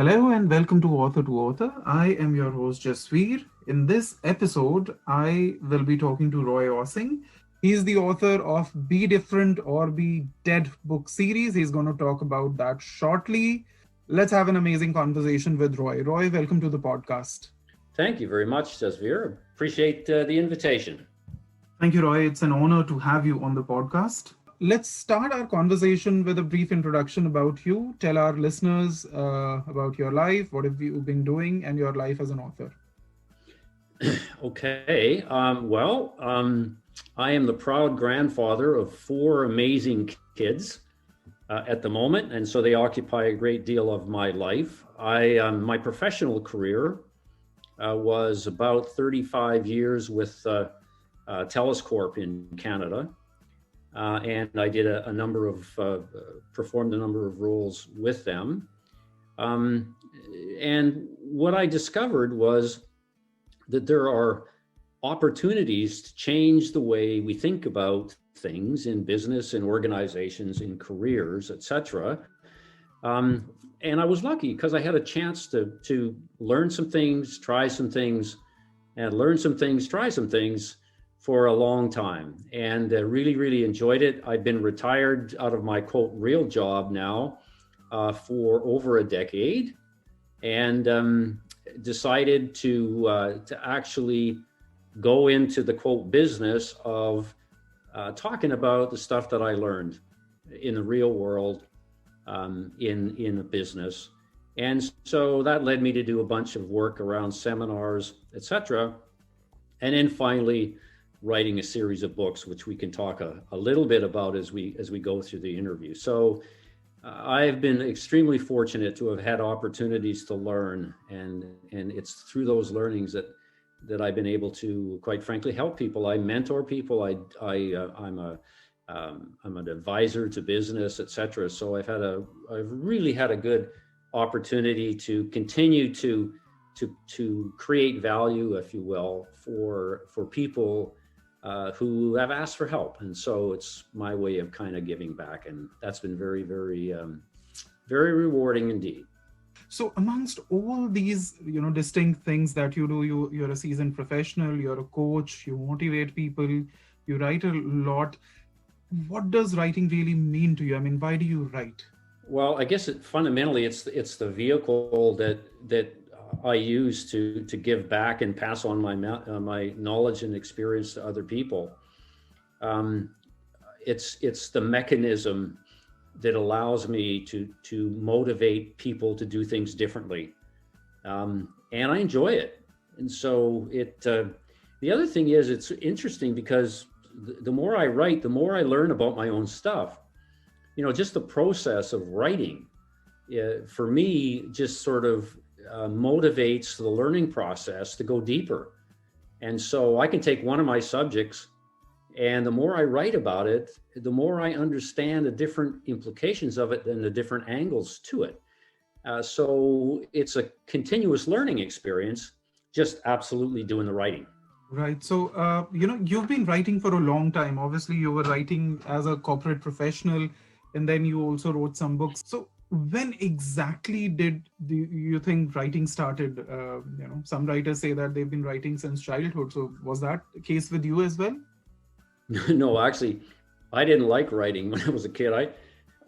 Hello and welcome to Author to Author. I am your host Jasveer. In this episode, I will be talking to Roy Osing. He is the author of Be Different or Be Dead book series. He's going to talk about that shortly. Let's have an amazing conversation with Roy. Roy, welcome to the podcast. Thank you very much, Jasveer. Appreciate the invitation. Thank you, Roy. It's an honor to have you on the podcast. Let's start our conversation with a brief introduction about you. Tell our listeners about your life, what have you been doing, and your life as an author. Okay. I am the proud grandfather of four amazing kids at the moment, and so they occupy a great deal of my life. My professional career was about 35 years with TELUS Corp in Canada. And I did performed a number of roles with them. And what I discovered was that there are opportunities to change the way we think about things in business, in organizations, in careers, etc. And I was lucky because I had a chance to learn some things, try some things, and learn some things, try some things for a long time, and really, really enjoyed it. I've been retired out of my quote real job now for over a decade, and decided to actually go into the quote business of talking about the stuff that I learned in the real world in a business. And so that led me to do a bunch of work around seminars, etc. And then finally writing a series of books, which we can talk a little bit about as we go through the interview. So I've been extremely fortunate to have had opportunities to learn, and it's through those learnings that I've been able to, quite frankly, help people. I mentor people. I'm an advisor to business, etc. So I've really had a good opportunity to continue to create value, if you will, for people who have asked for help. And so it's my way of kind of giving back. And that's been very, very, very rewarding indeed. So amongst all these, distinct things that you do, you're a seasoned professional, you're a coach, you motivate people, you write a lot. What does writing really mean to you? I mean, why do you write? Well, I guess fundamentally it's the vehicle that I use to give back and pass on my knowledge and experience to other people. It's the mechanism that allows me to motivate people to do things differently, and I enjoy it. And so the other thing is, it's interesting because the more I write, the more I learn about my own stuff. Just the process of writing, for me, just sort of motivates the learning process to go deeper. And so I can take one of my subjects, and the more I write about it, the more I understand the different implications of it and the different angles to it. So it's a continuous learning experience, just absolutely doing the writing. Right. So, you've been writing for a long time. Obviously, you were writing as a corporate professional, and then you also wrote some books. So when exactly did you think writing started? Some writers say that they've been writing since childhood. So was that the case with you as well? No, actually, I didn't like writing when I was a kid.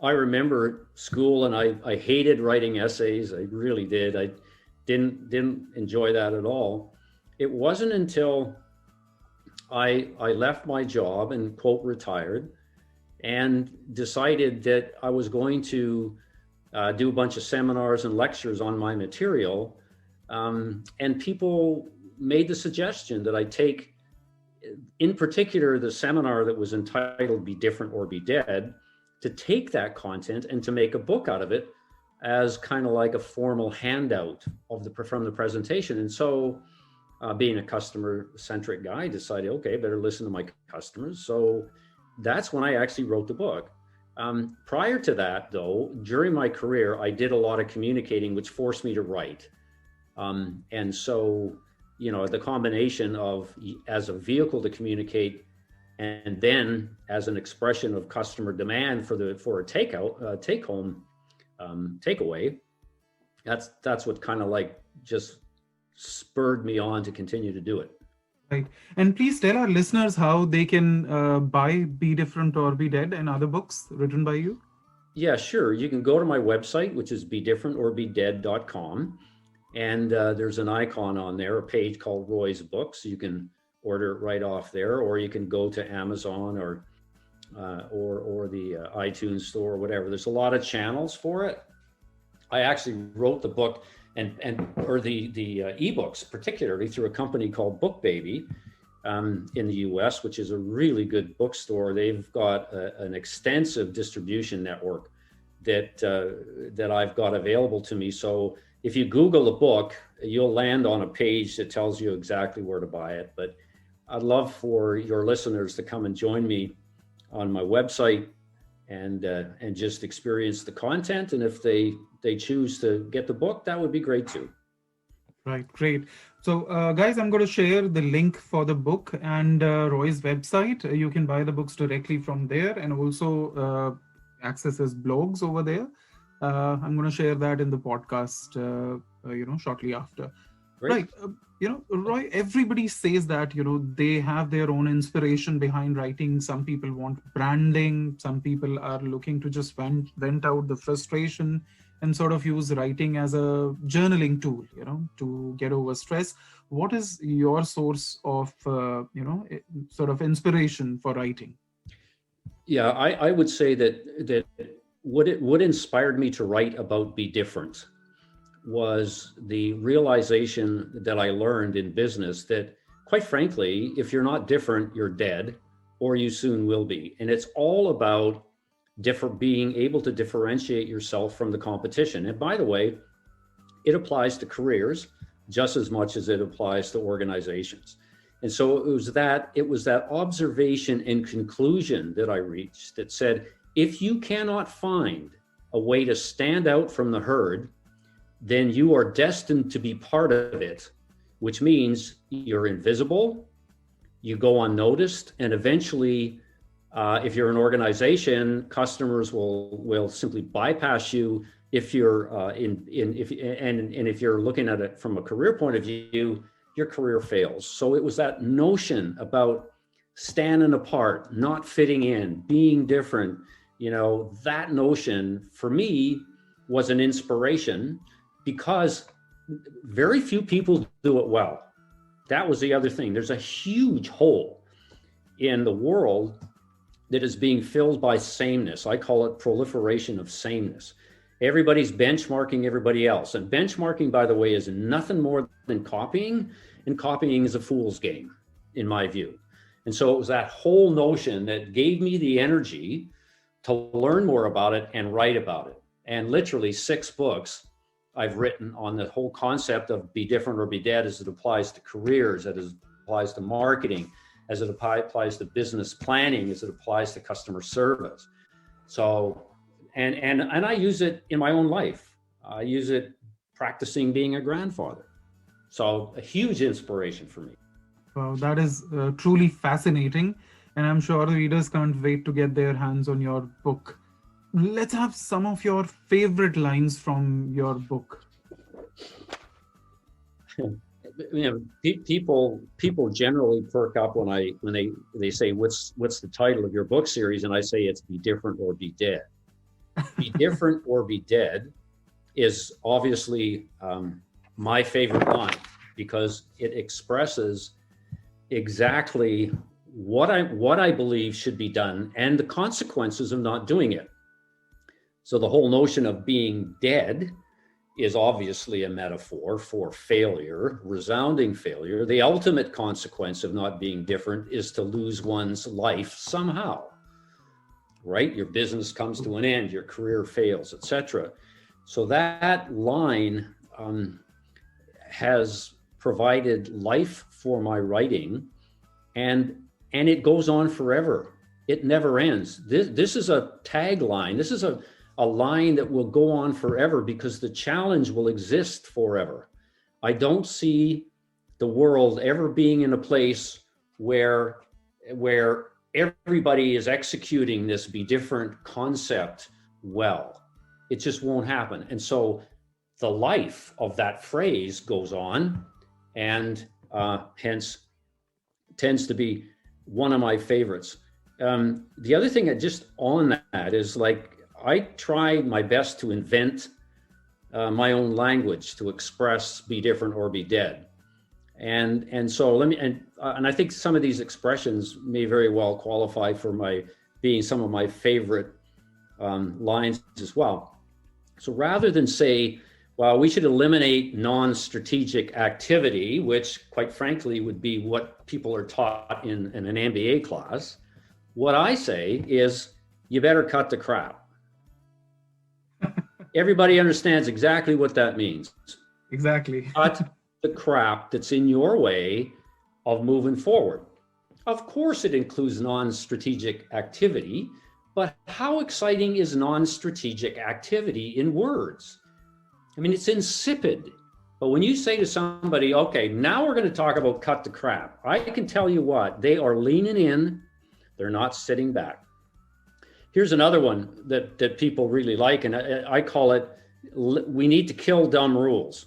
I remember school, and I hated writing essays. I really did. I didn't enjoy that at all. It wasn't until I left my job and quote retired and decided that I was going to do a bunch of seminars and lectures on my material. And people made the suggestion that I take, in particular, the seminar that was entitled Be Different or Be Dead, to take that content and to make a book out of it as kind of like a formal handout from the presentation. And so being a customer-centric guy, I decided, okay, better listen to my customers. So that's when I actually wrote the book. Prior to that, though, during my career, I did a lot of communicating, which forced me to write. And so, the combination of as a vehicle to communicate, and then as an expression of customer demand for a take home takeaway, That's what kind of like just spurred me on to continue to do it. Right. And please tell our listeners how they can buy Be Different or Be Dead and other books written by you. Yeah, sure. You can go to my website, which is bedifferentorbedead.com. And there's an icon on there, a page called Roy's Books. You can order it right off there, or you can go to Amazon or the iTunes store or whatever. There's a lot of channels for it. I actually wrote the book or the ebooks particularly through a company called BookBaby in the US, which is a really good bookstore. They've got an extensive distribution network that I've got available to me. So if you Google a book, you'll land on a page that tells you exactly where to buy it. But I'd love for your listeners to come and join me on my website and just experience the content. And if they choose to get the book, that would be great too. Right, great. So guys, I'm going to share the link for the book and Roy's website. You can buy the books directly from there and also access his blogs over there. I'm going to share that in the podcast, shortly after. Great. Right. Roy, everybody says that, they have their own inspiration behind writing. Some people want branding. Some people are looking to just vent out the frustration and sort of use writing as a journaling tool, to get over stress. What is your source of, sort of inspiration for writing? Yeah, I would say that what inspired me to write about Be Different was the realization that I learned in business that, quite frankly, if you're not different, you're dead, or you soon will be. And it's all about being able to differentiate yourself from the competition. And by the way, it applies to careers just as much as it applies to organizations. And so it was that observation and conclusion that I reached that said, if you cannot find a way to stand out from the herd, then you are destined to be part of it, which means you're invisible, you go unnoticed, and eventually, if you're an organization, customers will simply bypass you. If you're if you're looking at it from a career point of view, your career fails. So it was that notion about standing apart, not fitting in, being different. That notion for me was an inspiration because very few people do it well. That was the other thing. There's a huge hole in the world that is being filled by sameness. I call it proliferation of sameness. Everybody's benchmarking everybody else. And benchmarking, by the way, is nothing more than copying. And copying is a fool's game, in my view. And so it was that whole notion that gave me the energy to learn more about it and write about it. And literally 6 books I've written on the whole concept of Be Different or Be Dead as it applies to careers, as it applies to marketing, as it applies to business planning, as it applies to customer service. So, and I use it in my own life. I use it practicing being a grandfather. So a huge inspiration for me. Wow, that is truly fascinating. And I'm sure the readers can't wait to get their hands on your book. Let's have some of your favorite lines from your book. People generally perk up when they say what's the title of your book series, and I say it's Be Different or Be Dead. Be Different or Be Dead is obviously my favorite line because it expresses exactly what I believe should be done and the consequences of not doing it. So the whole notion of being dead is obviously a metaphor for failure, resounding failure. The ultimate consequence of not being different is to lose one's life somehow, right? Your business comes to an end, your career fails, etc. So that line has provided life for my writing, and it goes on forever. It never ends. This is a tagline. This is a line that will go on forever because the challenge will exist forever. I don't see the world ever being in a place where everybody is executing this Be Different concept well. It just won't happen. And so the life of that phrase goes on, and hence tends to be one of my favorites. The other thing just on that is, like, I try my best to invent my own language to express be different or be dead. And so and I think some of these expressions may very well qualify for being some of my favorite lines as well. So rather than say, well, we should eliminate non-strategic activity, which quite frankly would be what people are taught in an MBA class, what I say is, you better cut the crap. Everybody understands exactly what that means. Exactly. Cut the crap that's in your way of moving forward. Of course, it includes non-strategic activity, but how exciting is non-strategic activity in words? I mean, it's insipid. But when you say to somebody, okay, now we're going to talk about cut the crap, I can tell you what, they are leaning in, they're not sitting back. Here's another one that people really like, and I call it, we need to kill dumb rules.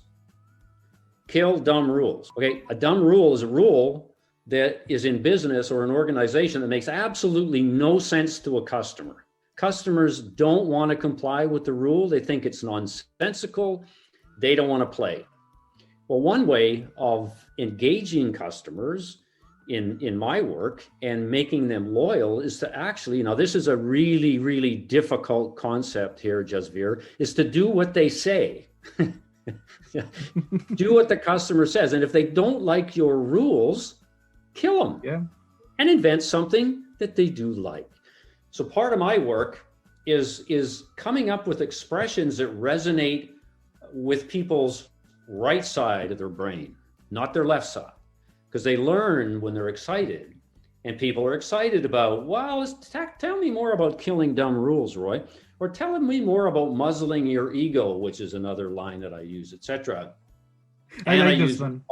Kill dumb rules. Okay, a dumb rule is a rule that is in business or an organization that makes absolutely no sense to a customer. Customers don't want to comply with the rule. They think it's nonsensical. They don't want to play. Well, one way of engaging customers in my work and making them loyal is to actually, now this is a really, really difficult concept here, Jasveer, is to do what they say. Do what the customer says. And if they don't like your rules, kill them. Yeah. And invent something that they do like. So part of my work is coming up with expressions that resonate with people's right side of their brain, not their left side, because they learn when they're excited. And people are excited about, well, tell me more about killing dumb rules, Roy, or tell me more about muzzling your ego, which is another line that I use, etc. I like this use one.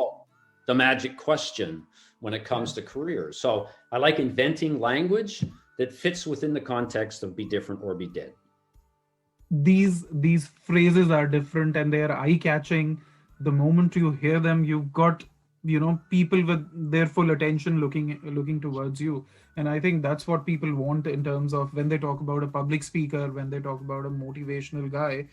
The magic question when it comes to careers. So I like inventing language that fits within the context of be different or be dead. These phrases are different and they are eye-catching. The moment you hear them, you've got, people with their full attention looking towards you. And I think that's what people want in terms of when they talk about a public speaker, when they talk about a motivational guy,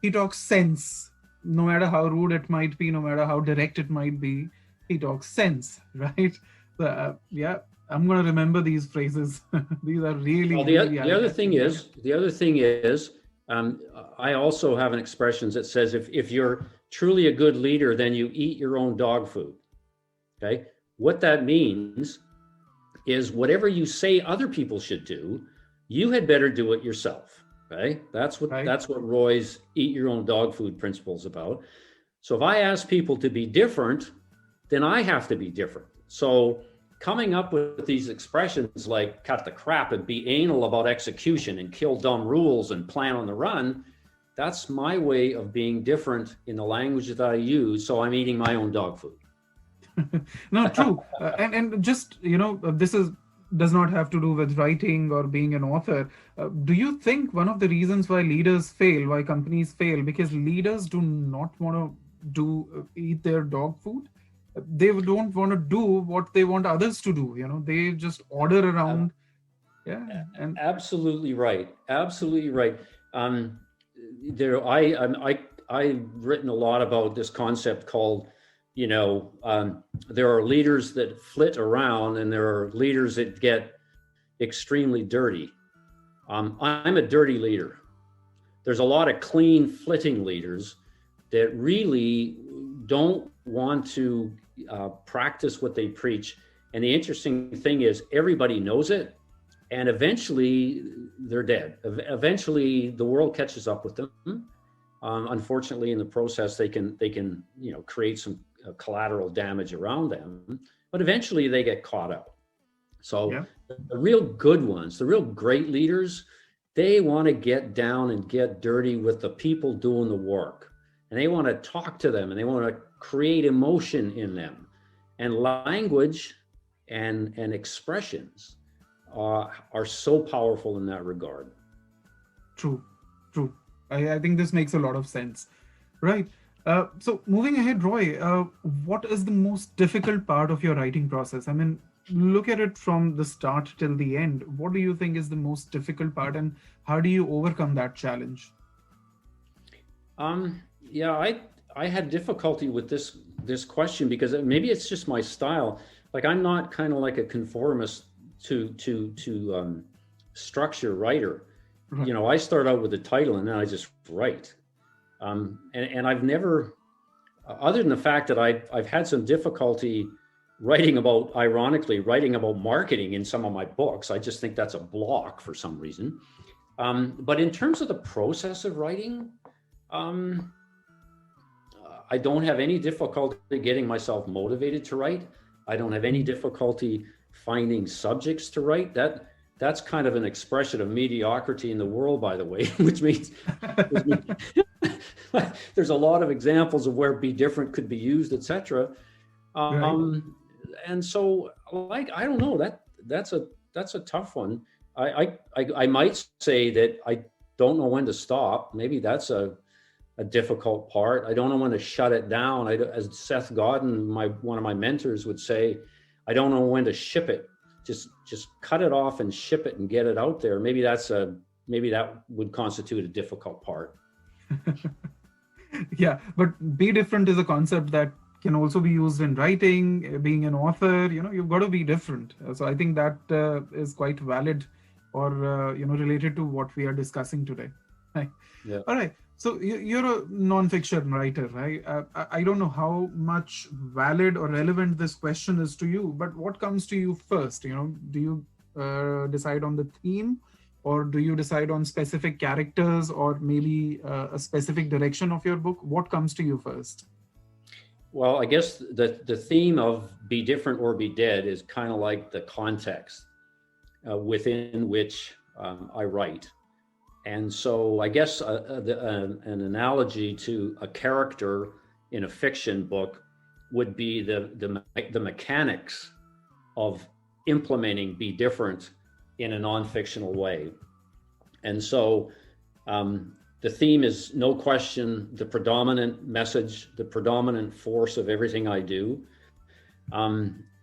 he talks sense. No matter how rude it might be, no matter how direct it might be, he talks sense, right? So, yeah, I'm going to remember these phrases. These are really, well, really the other thing is, I also have an expression that says, if you're truly a good leader, then you eat your own dog food. Okay. What that means is whatever you say other people should do, you had better do it yourself. Okay. That's what Roy's eat your own dog food principle is about. So if I ask people to be different, then I have to be different. So coming up with these expressions like cut the crap and be anal about execution and kill dumb rules and plan on the run, that's my way of being different in the language that I use. So I'm eating my own dog food. No, true. And just, this does not have to do with writing or being an author. Do you think one of the reasons why leaders fail, why companies fail, because leaders do not want to eat their dog food? They don't want to do what they want others to do. They just order around. Yeah. And absolutely right. Absolutely right. I've written a lot about this concept called, there are leaders that flit around and there are leaders that get extremely dirty. I'm a dirty leader. There's a lot of clean flitting leaders that really don't want to practice what they preach. And the interesting thing is everybody knows it, and eventually they're dead. Eventually the world catches up with them. Unfortunately, in the process, they can create some collateral damage around them, but eventually they get caught up. So the real good ones, the real great leaders, they want to get down and get dirty with the people doing the work, and they want to talk to them and they want to create emotion in them, and language and expressions are so powerful in that regard. True. I think this makes a lot of sense. Right. So moving ahead, Roy, what is the most difficult part of your writing process? I mean, look at it from the start till the end. What do you think is the most difficult part, and how do you overcome that challenge? Yeah, I had difficulty with this question because maybe it's just my style. Like I'm not kind of like a conformist to structure writer. Right. I start out with a title and then I just write. And I've never, other than the fact that I've had some difficulty ironically, writing about marketing in some of my books. I just think that's a block for some reason. But in terms of the process of writing, um, I don't have any difficulty getting myself motivated to write. I don't have any difficulty finding subjects to write. That's kind of an expression of mediocrity in the world, by the way, which means there's a lot of examples of where be different could be used, etc. Right. And so, like, I don't know, that's a tough one. I might say that I don't know when to stop. Maybe that's a difficult part. I don't know when to shut it down. As Seth Godin, one of my mentors, would say, I don't know when to ship it. Just cut it off and ship it and get it out there. Maybe that would constitute a difficult part. Yeah, but be different is a concept that can also be used in writing, being an author. You've got to be different. So I think that is quite valid, or related to what we are discussing today. Right. Yeah. All right. So you're a non-fiction writer, right? I don't know how much valid or relevant this question is to you, but what comes to you first? Do you decide on the theme, or do you decide on specific characters, or maybe a specific direction of your book? What comes to you first? Well, I guess the theme of be different or be dead is kind of like the context within which I write. And so I guess an analogy to a character in a fiction book would be the mechanics of implementing be different in a non-fictional way. And so the theme is no question the predominant message, the predominant force of everything I do.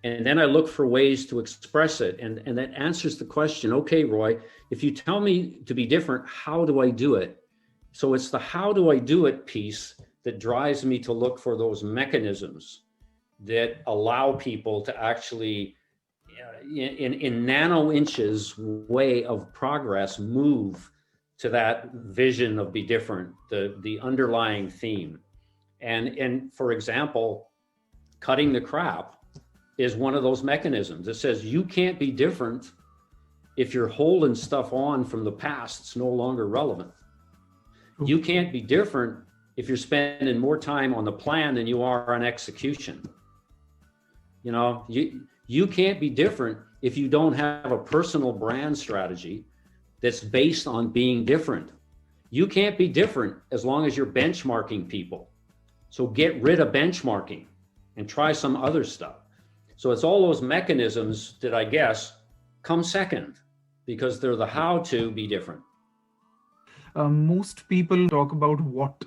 And then I look for ways to express it. And that answers the question, okay, Roy, if you tell me to be different, how do I do it? So it's the how do I do it piece that drives me to look for those mechanisms that allow people to actually, in nano inches way of progress, move to that vision of be different, the underlying theme. And for example, cutting the crap is one of those mechanisms that says you can't be different if you're holding stuff on from the past. It's no longer relevant. You can't be different if you're spending more time on the plan than you are on execution. You can't be different if you don't have a personal brand strategy that's based on being different. You can't be different as long as you're benchmarking people. So get rid of benchmarking and try some other stuff. So it's all those mechanisms that I guess come second because they're the how to be different. Most people talk about what.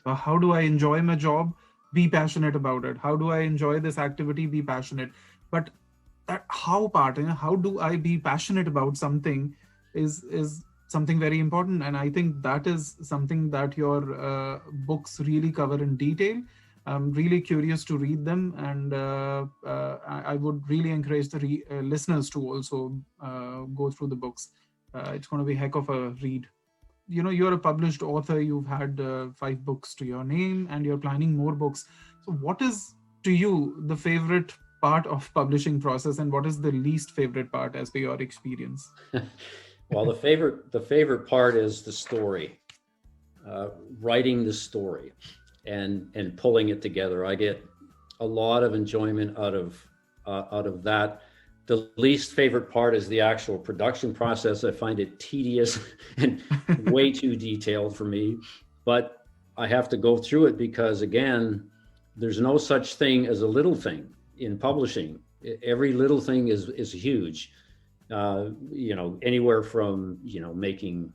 How do I enjoy my job? Be passionate about it. How do I enjoy this activity? Be passionate. But that how part, how do I be passionate about something is something very important. And I think that is something that your books really cover in detail. I'm really curious to read them, and I would really encourage the listeners to also go through the books. It's going to be a heck of a read. You're a published author. You've had 5 books to your name, and you're planning more books. So what is to you the favorite part of publishing process, and what is the least favorite part as per your experience? Well, the favorite part is the story, writing the story and pulling it together. I get a lot of enjoyment out of that. The least favorite part is the actual production process. I find it tedious and way too detailed for me, but I have to go through it because, again, there's no such thing as a little thing in publishing. Every little thing is huge. Anywhere from making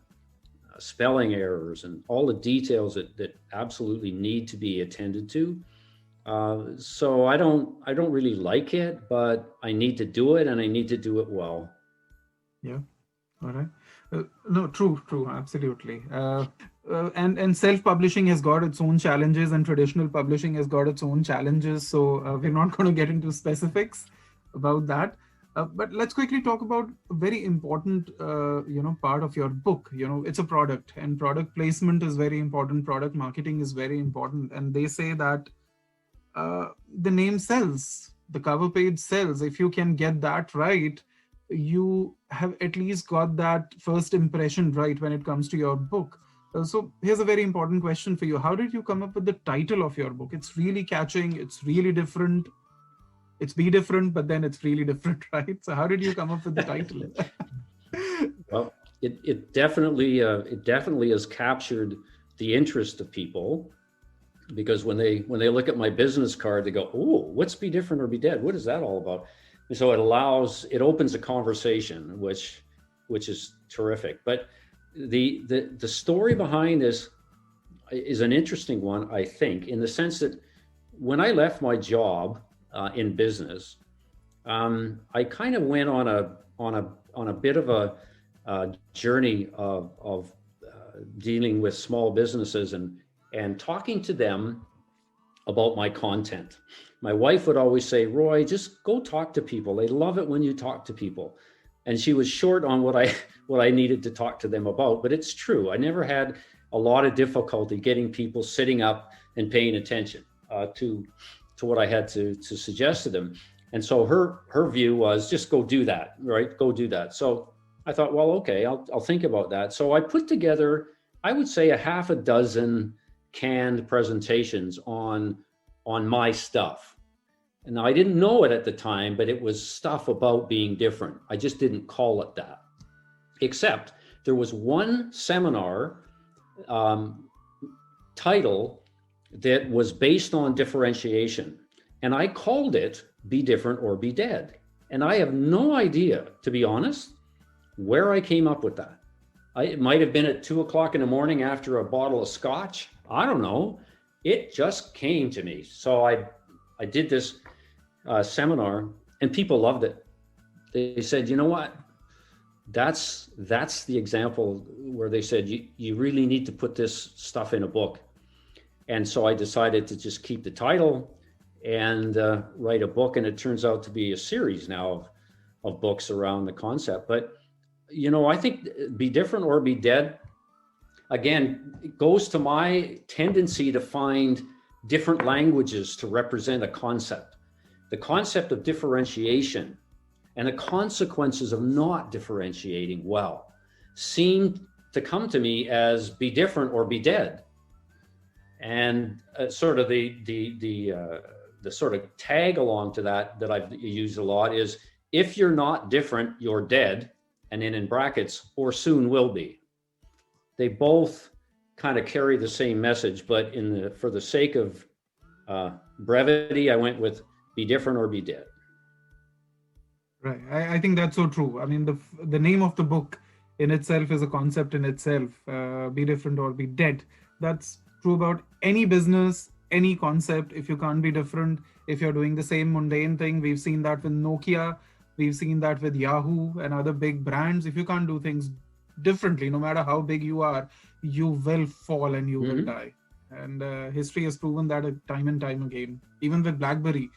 spelling errors and all the details that absolutely need to be attended to. So I don't really like it, but I need to do it, and I need to do it well. Yeah. All right. No, true, absolutely. And self-publishing has got its own challenges, and traditional publishing has got its own challenges. So we're not going to get into specifics about that. But let's quickly talk about a very important, part of your book. It's a product, and product placement is very important. Product marketing is very important, and they say that the name sells, the cover page sells. If you can get that right, you have at least got that first impression right when it comes to your book. So here's a very important question for you. How did you come up with the title of your book? It's really catching. It's really different. It's Be Different, but then it's really different, right? So how did you come up with the title? Well, it definitely has captured the interest of people, because when they look at my business card, they go, "Oh, what's Be Different or Be Dead? What is that all about?" And so it opens a conversation, which is terrific. But the story behind this is an interesting one, I think, in the sense that when I left my job in business, I kind of went on a bit of a journey of dealing with small businesses and talking to them about my content. My wife would always say, "Roy, just go talk to people. They love it when you talk to people." And she was short on what I needed to talk to them about, but it's true. I never had a lot of difficulty getting people sitting up and paying attention to what I had to suggest to them. And so her view was, just go do that, right? Go do that. So I thought, well, okay, I'll think about that. So I put together, I would say, a half a dozen canned presentations on my stuff. And I didn't know it at the time, but it was stuff about being different. I just didn't call it that. Except there was one seminar title that was based on differentiation. And I called it Be Different or Be Dead. And I have no idea, to be honest, where I came up with that. It might have been at 2:00 in the morning after a bottle of scotch. I don't know. It just came to me. So I did this seminar, and people loved it. They said, "You know what? That's the example where they said, you really need to put this stuff in a book." And so I decided to just keep the title and write a book. And it turns out to be a series now of books around the concept. But, I think Be Different or Be Dead, again, it goes to my tendency to find different languages to represent a concept. The concept of differentiation and the consequences of not differentiating well seemed to come to me as Be Different or Be Dead. And sort of the sort of tag along to that I've used a lot is, if you're not different, you're dead. And then in brackets, or soon will be. They both kind of carry the same message, but for the sake of brevity, I went with Be Different or Be Dead. Right. I think that's so true. I mean, the name of the book in itself is a concept in itself. Be Different or Be Dead. That's true about any business, any concept. If you can't be different, if you're doing the same mundane thing, we've seen that with Nokia, we've seen that with Yahoo and other big brands. If you can't do things differently, no matter how big you are, you will fall and you will die. And history has proven that time and time again, even with BlackBerry.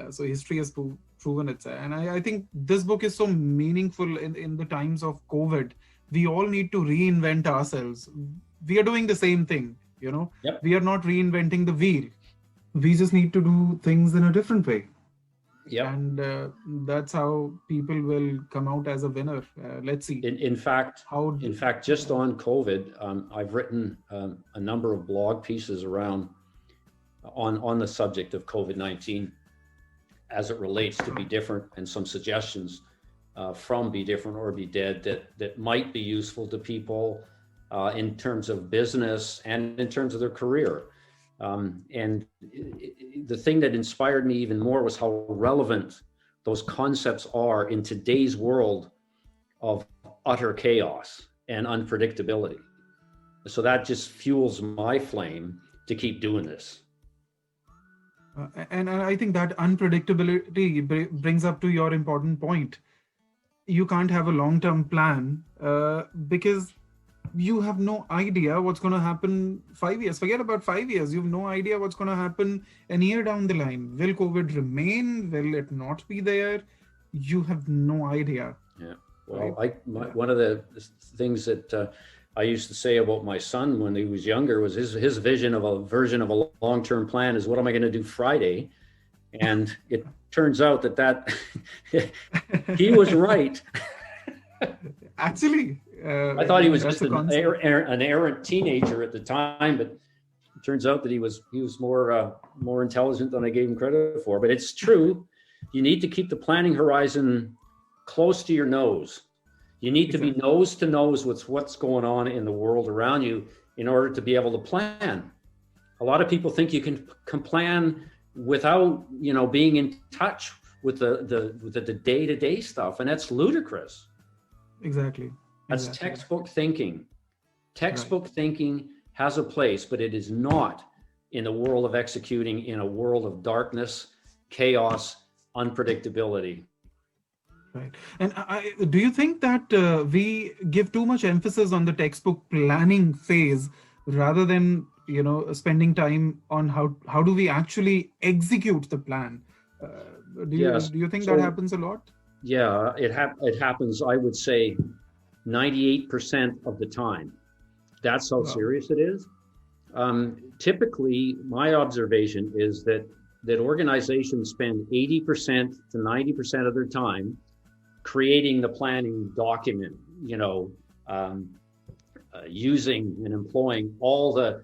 So history has proven it. And I think this book is so meaningful in the times of COVID. We all need to reinvent ourselves. We are doing the same thing, Yep. We are not reinventing the wheel. We just need to do things in a different way. Yeah, and that's how people will come out as a winner. Let's see. In fact, just on COVID, I've written a number of blog pieces around on the subject of COVID-19 as it relates to Be Different, and some suggestions from Be Different or Be Dead that might be useful to people in terms of business and in terms of their career. And the thing that inspired me even more was how relevant those concepts are in today's world of utter chaos and unpredictability. So that just fuels my flame to keep doing this. And I think that unpredictability brings up to your important point. You can't have a long-term plan because you have no idea what's going to happen 5 years. Forget about 5 years. You have no idea what's going to happen a year down the line. Will COVID remain? Will it not be there? You have no idea. Yeah. Well, one of the things that I used to say about my son when he was younger was his vision of a version of a long-term plan is, what am I going to do Friday? And it turns out that he was right. Actually, I thought he was just an errant teenager at the time, but it turns out that he was more intelligent than I gave him credit for. But it's true. You need to keep the planning horizon close to your nose. You need to be nose to nose with what's going on in the world around you in order to be able to plan. A lot of people think you can plan without, being in touch with the day-to-day stuff, and that's ludicrous. Exactly. That's textbook thinking. Textbook thinking has a place, but it is not in the world of executing in a world of darkness, chaos, unpredictability. Right. And do you think that we give too much emphasis on the textbook planning phase rather than, spending time on how do we actually execute the plan? Do you think that happens a lot? Yeah, it happens, I would say, 98% of the time. That's how serious it is. Typically, my observation is that organizations spend 80% to 90% of their time creating the planning document, using and employing all the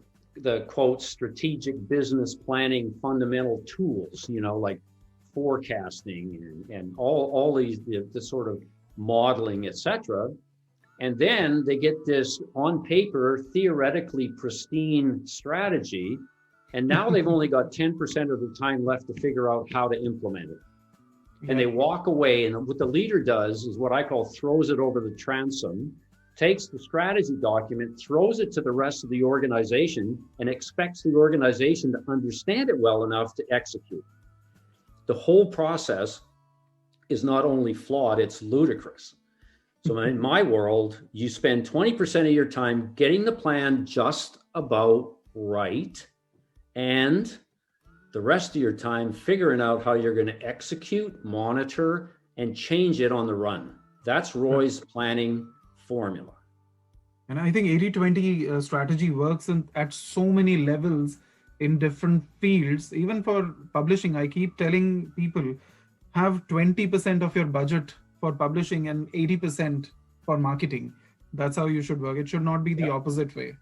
quote strategic business planning fundamental tools, like forecasting and all these the sort of modeling, etc. And then they get this on paper theoretically pristine strategy, and now they've only got 10% of the time left to figure out how to implement it. And they walk away, and what the leader does is what I call throws it over the transom, takes the strategy document, throws it to the rest of the organization, and expects the organization to understand it well enough to execute. The whole process is not only flawed, it's ludicrous. So in my world, you spend 20% of your time getting the plan just about right, and the rest of your time figuring out how you're going to execute, monitor, and change it on the run. That's Roy's planning formula. And I think 80-20 strategy works at so many levels in different fields. Even for publishing, I keep telling people, have 20% of your budget for publishing and 80% for marketing. That's how you should work. It should not be the opposite way.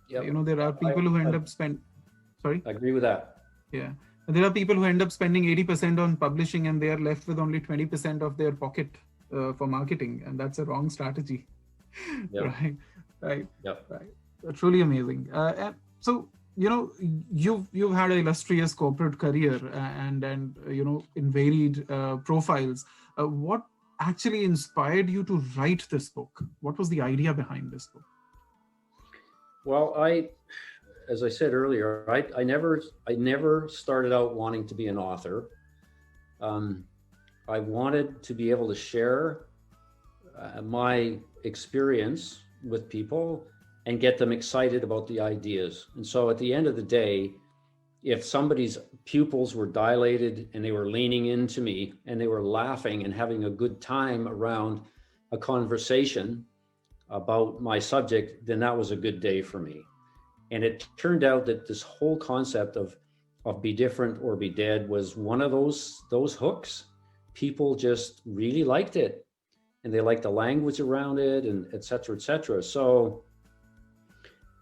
Yep. There are people who end up Sorry? I agree with that. Yeah. There are people who end up spending 80% on publishing and they are left with only 20% of their pocket for marketing. And that's a wrong strategy. Yep. Right. Yep. Right. Truly amazing. So, you've had an illustrious corporate career and in varied profiles. What actually inspired you to write this book? What was the idea behind this book? Well, as I said earlier, I never started out wanting to be an author. I wanted to be able to share my experience with people and get them excited about the ideas. And so at the end of the day, if somebody's pupils were dilated and they were leaning into me and they were laughing and having a good time around a conversation about my subject, then that was a good day for me. And it turned out that this whole concept of be different or be dead was one of those hooks. People just really liked it, and they liked the language around it, and et cetera, et cetera. So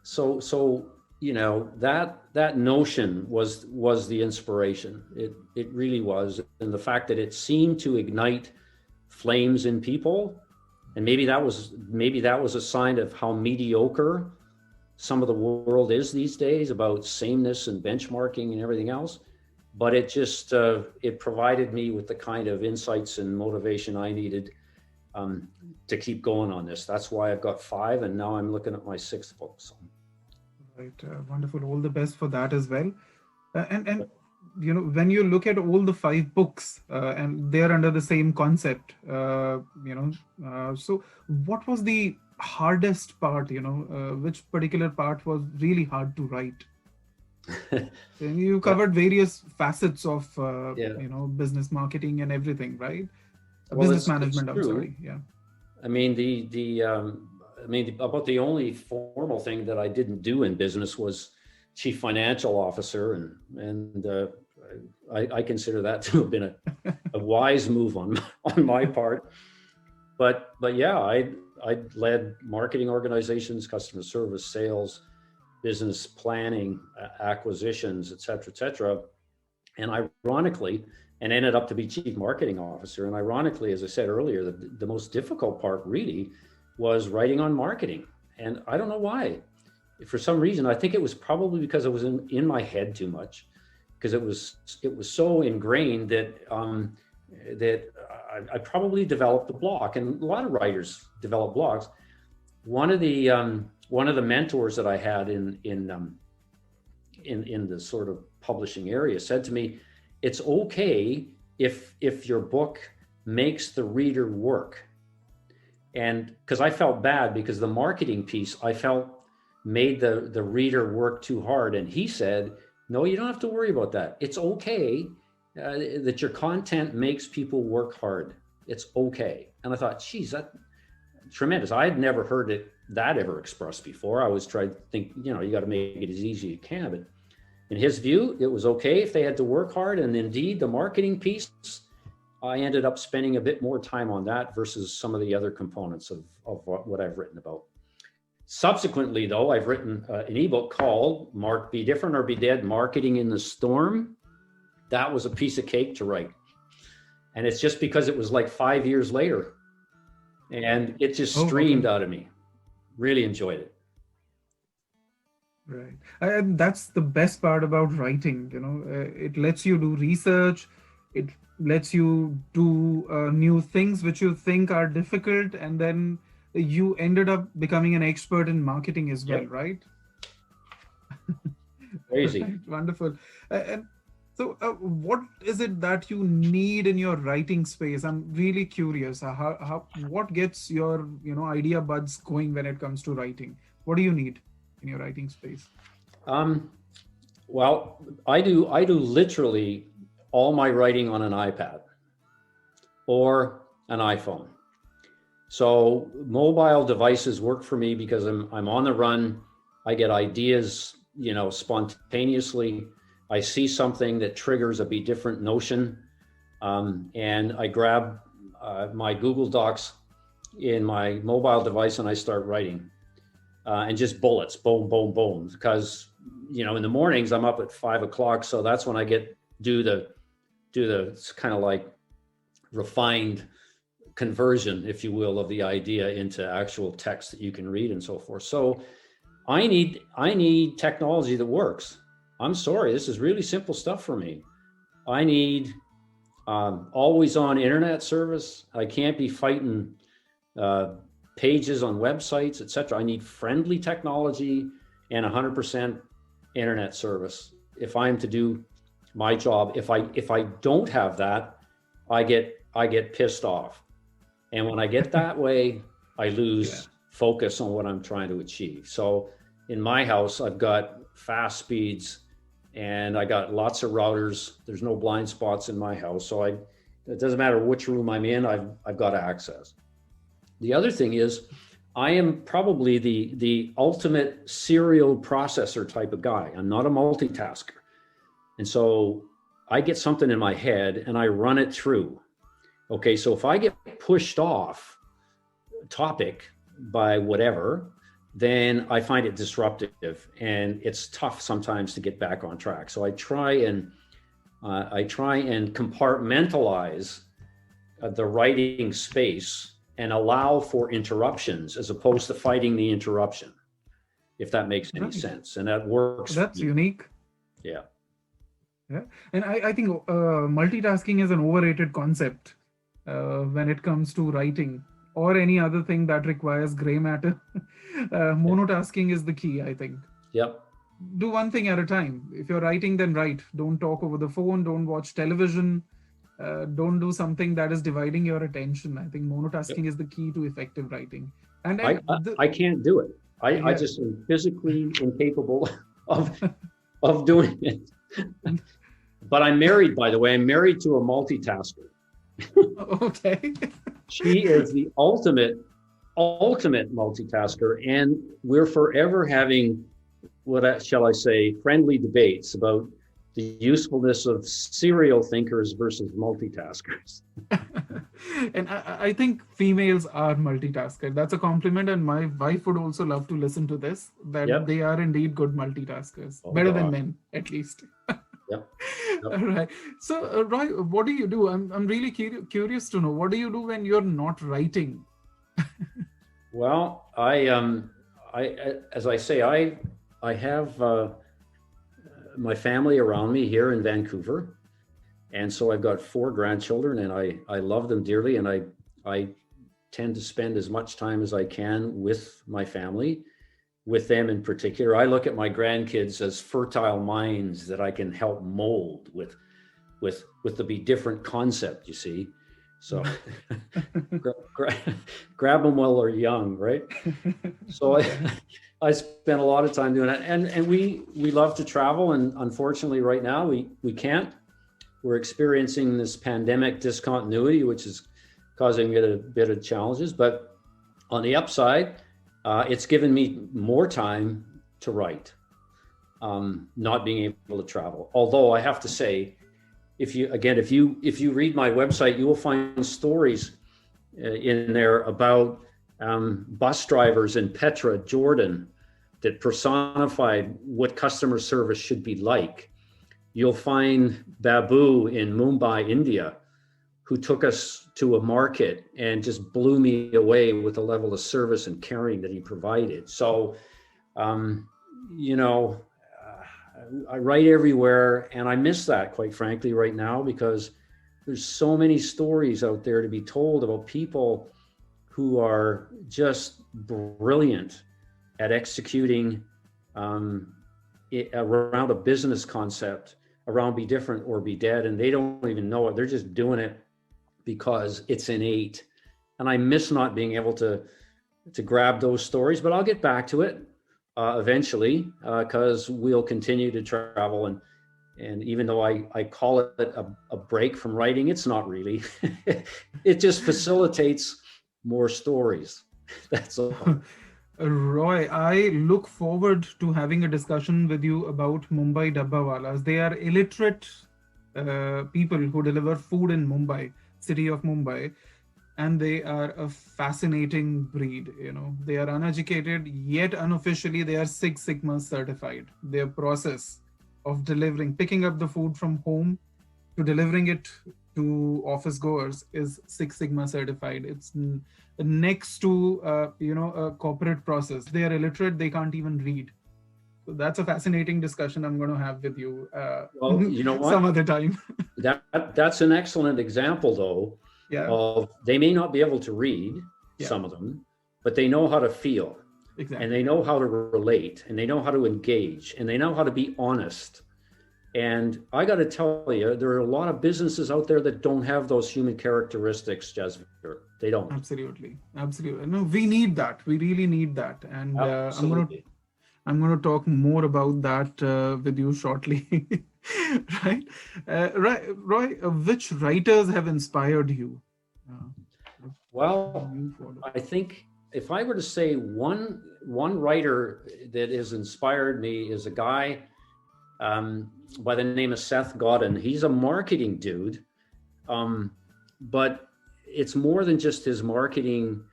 that notion was the inspiration. It really was. And the fact that it seemed to ignite flames in people, and maybe that was a sign of how mediocre some of the world is these days about sameness and benchmarking and everything else. But it just, it provided me with the kind of insights and motivation I needed to keep going on this. That's why I've got 5, and now I'm looking at my 6th book. So. Right. Wonderful. All the best for that as well. And when you look at all the five books, and they're under the same concept, so what was the hardest part? Which particular part was really hard to write? And you Yeah, covered various facets of yeah. business marketing and everything, right? Well, Business it's management. I'm true. sorry. Yeah. I mean, about the only formal thing that I didn't do in business was chief financial officer, and I consider that to have been a wise move on on my part. But yeah, I led marketing organizations, customer service, sales, business planning, acquisitions, et cetera, and ironically, and ended up to be chief marketing officer. And ironically, as I said earlier, the most difficult part really was writing on marketing. And I don't know why. For some reason, I think it was probably because it was in my head too much, because it was so ingrained that I probably developed a block. And a lot of writers develop blocks. One of the mentors that I had in the sort of publishing area said to me, it's okay if your book makes the reader work. And because I felt bad, because the marketing piece I felt made the reader work too hard. And he said, no, you don't have to worry about that. It's okay that your content makes people work hard. It's okay. And I thought, geez, that's tremendous. I had never heard that ever expressed before. I was trying to think, you got to make it as easy as you can. But in his view, it was okay if they had to work hard. And indeed, the marketing piece, I ended up spending a bit more time on that versus some of the other components of what I've written about. Subsequently, though, I've written an ebook called Be Different or Be Dead, Marketing in the Storm. That was a piece of cake to write. And it's just because it was like 5 years later. And it just streamed out of me. Really enjoyed it. Right. And that's the best part about writing. It lets you do research. It lets you do new things which you think are difficult. And then you ended up becoming an expert in marketing as well, Yep. right? Crazy. Right. Wonderful. And so what is it that you need in your writing space? I'm really curious. What gets your idea buds going when it comes to writing? What do you need in your writing space? Well, I do literally all my writing on an iPad or an iPhone. So mobile devices work for me because I'm on the run. I get ideas, spontaneously. I see something that triggers a be different notion, and I grab my Google Docs in my mobile device and I start writing, and just bullets, boom, boom, boom. Because in the mornings I'm up at 5 o'clock, so that's when I do the kind of like refined conversion, if you will, of the idea into actual text that you can read and so forth. So I need technology that works. I'm sorry, this is really simple stuff for me. I need always on internet service. I can't be fighting pages on websites, etc. I need friendly technology and 100% internet service if I'm to do my job. If I don't have that, I get pissed off. And when I get that way, I lose focus on what I'm trying to achieve. So in my house, I've got fast speeds and I got lots of routers. There's no blind spots in my house. So it doesn't matter which room I'm in, I've got access. The other thing is I am probably the ultimate serial processor type of guy. I'm not a multitasker. And so I get something in my head and I run it through. Okay, so if I get pushed off topic by whatever, then I find it disruptive and it's tough sometimes to get back on track. So I try and compartmentalize the writing space and allow for interruptions as opposed to fighting the interruption, if that makes any sense. And that works. That's unique. Yeah. Yeah. And I think multitasking is an overrated concept when it comes to writing or any other thing that requires gray matter. Monotasking is the key, I think. Yep. do one thing at a time. If you're writing, then write. Don't talk over the phone. Don't watch television. Don't do something that is dividing your attention. I think monotasking is the key to effective writing. I, I, I can't do it. I yeah. just am physically incapable of doing it. But I'm married, by the way. I'm married to a multitasker. Okay. She is the ultimate multitasker, and we're forever having shall I say, friendly debates about the usefulness of serial thinkers versus multitaskers. And I think females are multitaskers. That's a compliment, and my wife would also love to listen to this, that Yep. they are indeed good multitaskers, Oh, better than God. men, at least. Yep. All right. So, Roy, what do you do? I'm really curious to know, what do you do when you're not writing? Well, as I say, I have my family around me here in Vancouver. And so I've got 4 grandchildren, and I love them dearly. And I tend to spend as much time as I can with my family, with them in particular. I look at my grandkids as fertile minds that I can help mold with the be different concept, you see. So grab them while they're young, right? So I spent a lot of time doing that. And we love to travel. And unfortunately right now we can't. We're experiencing this pandemic discontinuity, which is causing a bit of challenges. But on the upside, it's given me more time to write, not being able to travel. Although I have to say, if you read my website, you will find stories in there about bus drivers in Petra, Jordan, that personified what customer service should be like. You'll find Babu in Mumbai, India, who took us to a market and just blew me away with the level of service and caring that he provided. So, I write everywhere, and I miss that, quite frankly, right now, because there's so many stories out there to be told about people who are just brilliant at executing around a business concept, around be different or be dead, and they don't even know it. They're just doing it because it's innate. And I miss not being able to grab those stories, but I'll get back to it eventually, because we'll continue to travel. And even though I call it a break from writing, it's not really. It just facilitates more stories. That's all. Roy, I look forward to having a discussion with you about Mumbai Dabbawalas. They are illiterate people who deliver food in Mumbai, city of Mumbai, and they are a fascinating breed. They are uneducated, yet unofficially they are Six Sigma certified. Their process of picking up the food from home to delivering it to office goers is Six Sigma certified. It's next to a corporate process. They are illiterate, they can't even read. So that's a fascinating discussion I'm going to have with you Well, you know what? some other time. That's an excellent example, though. Yeah. Of they may not be able to read, some of them, but they know how to feel. Exactly. And they know how to relate, and they know how to engage, and they know how to be honest. And I got to tell you, there are a lot of businesses out there that don't have those human characteristics, Jasveer. They don't. Absolutely. No, we need that. We really need that. And I'm going to talk more about that with you shortly. Right. Roy, which writers have inspired you? Well, I think if I were to say one writer that has inspired me is a guy by the name of Seth Godin. He's a marketing dude, but it's more than just his marketing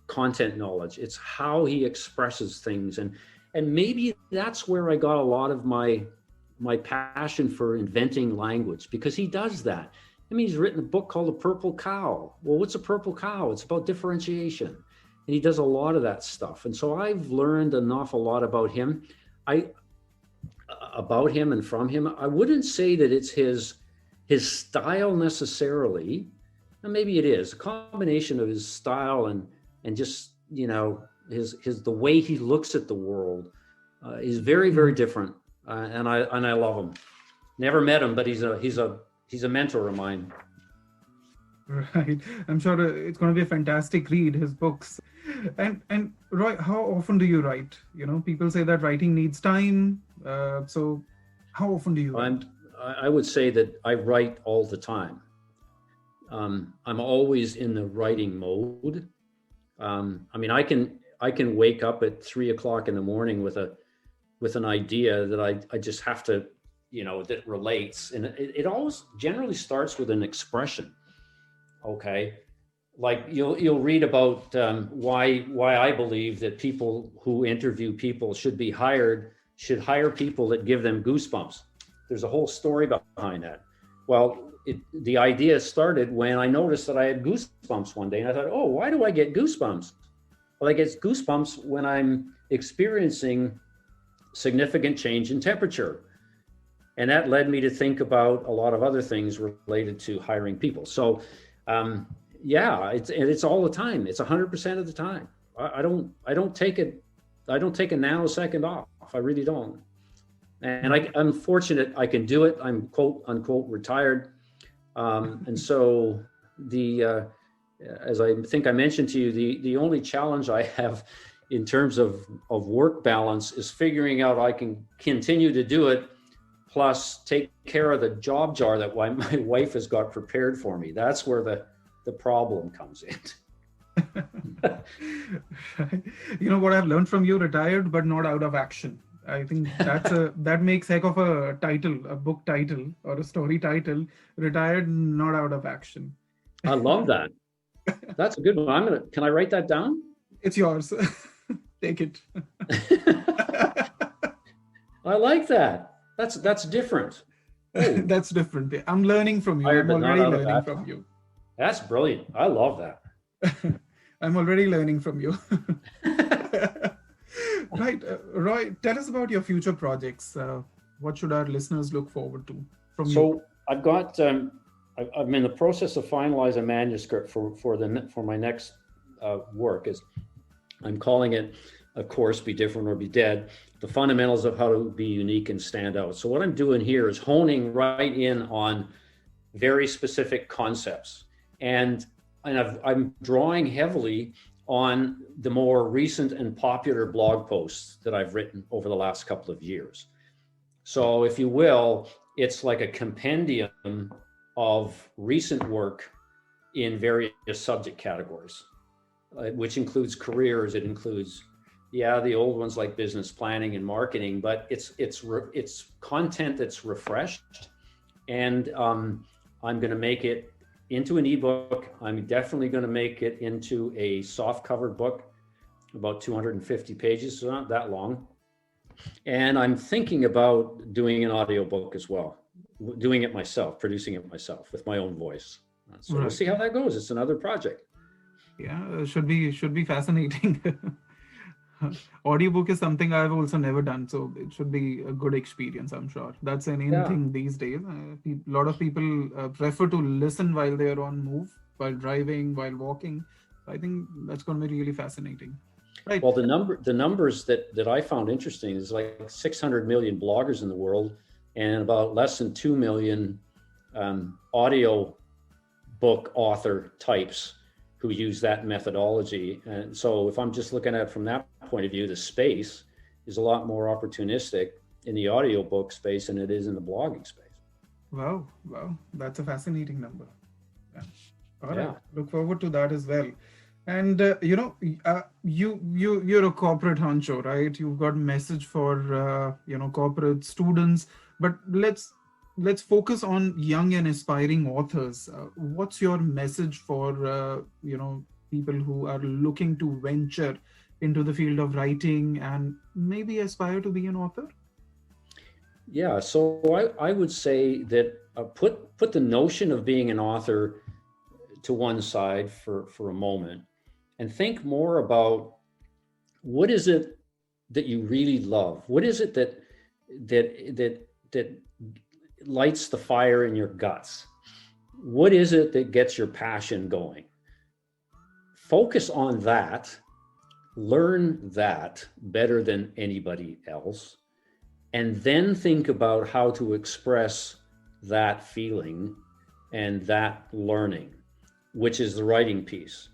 content knowledge. It's how he expresses things, and maybe that's where I got a lot of my passion for inventing language, because he does that. I mean, he's written a book called The Purple Cow. Well, what's a purple cow? It's about differentiation, and he does a lot of that stuff. And so I've learned an awful lot about him. And from him. I wouldn't say that it's his style necessarily. And maybe it is a combination of his style and just, his the way he looks at the world. He's very, very different, and I love him. Never met him, but he's a mentor of mine. Right. I'm sure it's going to be a fantastic read, his books. And Roy, how often do you write? People say that writing needs time. So how often do you write? I would say that I write all the time. I'm always in the writing mode. I mean, I can wake up at 3 o'clock in the morning with an idea that I just have to, that relates, and it always generally starts with an expression. Okay, like you'll read about why I believe that people who interview people should hire people that give them goosebumps. There's a whole story behind that. Well, the idea started when I noticed that I had goosebumps one day, and I thought, oh, why do I get goosebumps? Well, I get goosebumps when I'm experiencing significant change in temperature. And that led me to think about a lot of other things related to hiring people. So yeah, it's all the time. It's 100% of the time. I don't take a nanosecond off. I really don't. And I'm fortunate I can do it. I'm quote unquote retired. And so as I think I mentioned to you, the only challenge I have in terms of work balance is figuring out I can continue to do it, plus take care of the job jar that my wife has got prepared for me. That's where the problem comes in. What I've learned from you, retired but not out of action. I think that makes heck of a title, a book title or a story title, retired not out of action. I love that. That's a good one. Can I write that down? It's yours. Take it. I like that. That's different. That's different. I'm learning from you. I'm already learning from you. That's brilliant. I love that. I'm already learning from you. Right. Roy, tell us about your future projects. What should our listeners look forward to from you? So I've got, I'm in the process of finalizing a manuscript for my next work. I'm calling it, of course, Be Different or Be Dead, the fundamentals of how to be unique and stand out. So what I'm doing here is honing right in on very specific concepts. And I'm drawing heavily on the more recent and popular blog posts that I've written over the last couple of years. So if you will, it's like a compendium of recent work in various subject categories, which includes careers. It includes, the old ones like business planning and marketing, but it's content that's refreshed. And I'm going to make it into an ebook. I'm definitely going to make it into a soft covered book, about 250 pages, so not that long. And I'm thinking about doing an audiobook as well, doing it myself, producing it myself with my own voice. So We'll see how that goes. It's another project. Yeah, should be fascinating. Audiobook is something I've also never done, so it should be a good experience, I'm sure. That's an in thing these days. A lot of people prefer to listen while they are on move, while driving, while walking. I think that's going to be really fascinating. Right. Well, the numbers that I found interesting is like 600 million bloggers in the world, and about less than 2 million audio book author types who use that methodology. And so if I'm just looking at it from that point of view, the space is a lot more opportunistic in the audiobook space than it is in the blogging space. Wow. That's a fascinating number. Yeah. All right. Look forward to that as well. And you're a corporate honcho, right? You've got a message for corporate students, but let's focus on young and aspiring authors. What's your message for people who are looking to venture into the field of writing and maybe aspire to be an author? Yeah, so I would say that put the notion of being an author to one side for a moment, and think more about what is it that you really love? What is it that lights the fire in your guts? What is it that gets your passion going? Focus on that learn that better than anybody else, and then think about how to express that feeling and that learning, which is the writing piece.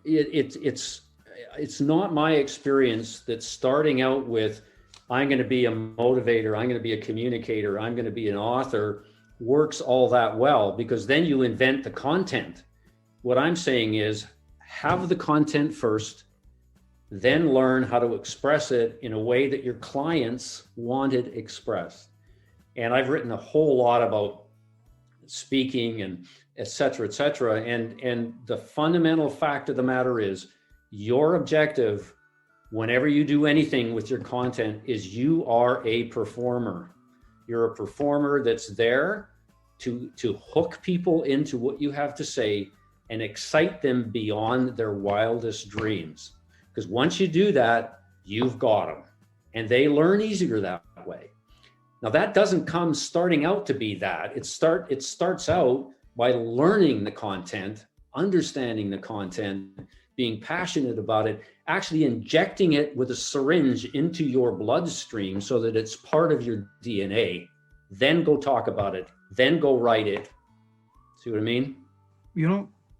It's not my experience that starting out with, I'm going to be a motivator, I'm going to be a communicator, I'm going to be an author, works all that well, because then you invent the content. What I'm saying is, have the content first, then learn how to express it in a way that your clients want it expressed. And I've written a whole lot about speaking and et cetera, and the fundamental fact of the matter is, your objective whenever you do anything with your content is you are a performer. You're a performer that's there to hook people into what you have to say and excite them beyond their wildest dreams. Because once you do that, you've got them, and they learn easier that way. Now, that doesn't come starting out to be that. It starts out by learning the content, understanding the content, being passionate about it, actually injecting it with a syringe into your bloodstream so that it's part of your DNA. Then go talk about it. Then go write it. See what I mean?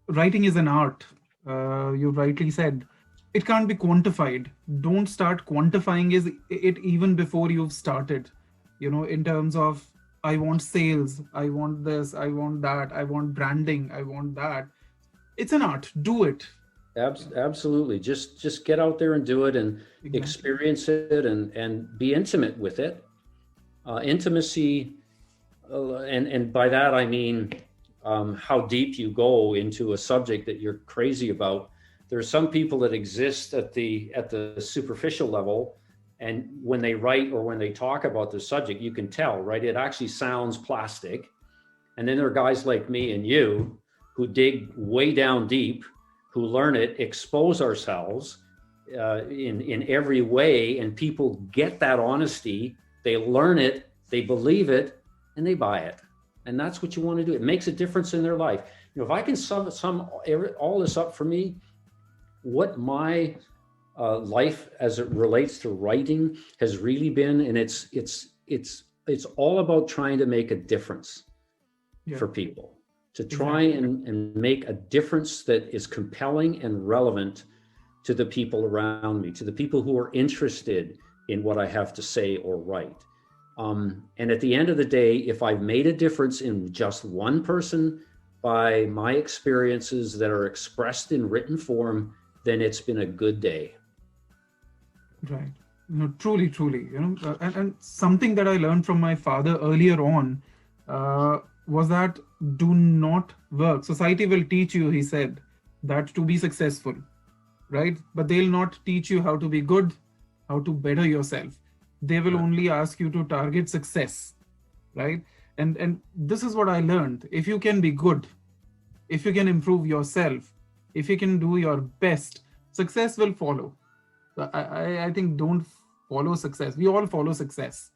Writing is an art. You rightly said. It can't be quantified. Don't start quantifying it even before you've started. In terms of, I want sales, I want this, I want that, I want branding, I want that. It's an art. Do it. Absolutely. Just get out there and do it, and experience it, and be intimate with it. Intimacy, and by that I mean how deep you go into a subject that you're crazy about. There are some people that exist at the superficial level, and when they write or when they talk about the subject, you can tell, right? It actually sounds plastic. And then there are guys like me and you who dig way down deep, who learn it, expose ourselves in every way, and people get that honesty, they learn it, they believe it, and they buy it. And that's what you want to do. It makes a difference in their life. If I can sum all this up for me, what my life as it relates to writing has really been, and it's all about trying to make a difference for people. To try and make a difference that is compelling and relevant to the people around me, to the people who are interested in what I have to say or write. And at the end of the day, if I've made a difference in just one person by my experiences that are expressed in written form, then it's been a good day. Right. Truly. And something that I learned from my father earlier on was that do not work. Society will teach you, he said, that to be successful, right? But they'll not teach you how to be good, how to better yourself. They will only ask you to target success, right? And this is what I learned. If you can be good, if you can improve yourself, if you can do your best, success will follow. I think don't follow success. We all follow success.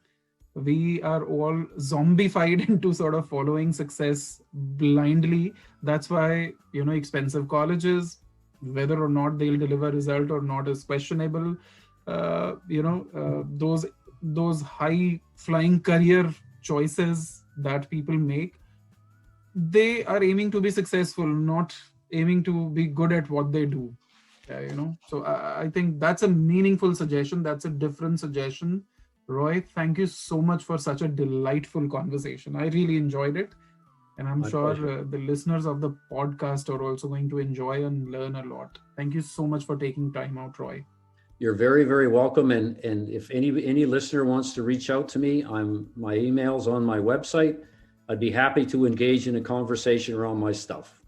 We are all zombified into sort of following success blindly. That's why, expensive colleges, whether or not they'll deliver result or not is questionable. Those high flying career choices that people make, they are aiming to be successful, not aiming to be good at what they do. So I think that's a meaningful suggestion. That's a different suggestion. Roy, thank you so much for such a delightful conversation. I really enjoyed it. And I'm sure the listeners of the podcast are also going to enjoy and learn a lot. Thank you so much for taking time out, Roy. You're very, very welcome. And if any listener wants to reach out to me, my email's on my website. I'd be happy to engage in a conversation around my stuff.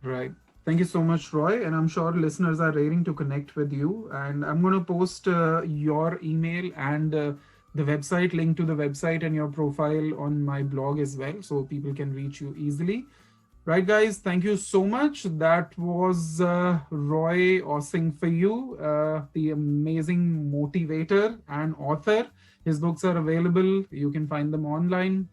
Right. Thank you so much, Roy. And I'm sure listeners are raring to connect with you. And I'm going to post your email and the website, link to the website and your profile on my blog as well, so people can reach you easily. Right, guys, thank you so much. That was Roy Osing for you, the amazing motivator and author. His books are available. You can find them online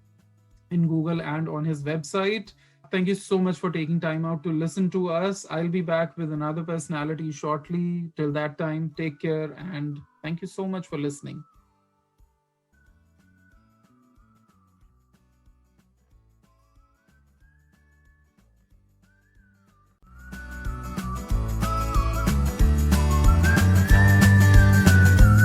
in Google and on his website. Thank you so much for taking time out to listen to us. I'll be back with another personality shortly. Till that time, take care and thank you so much for listening.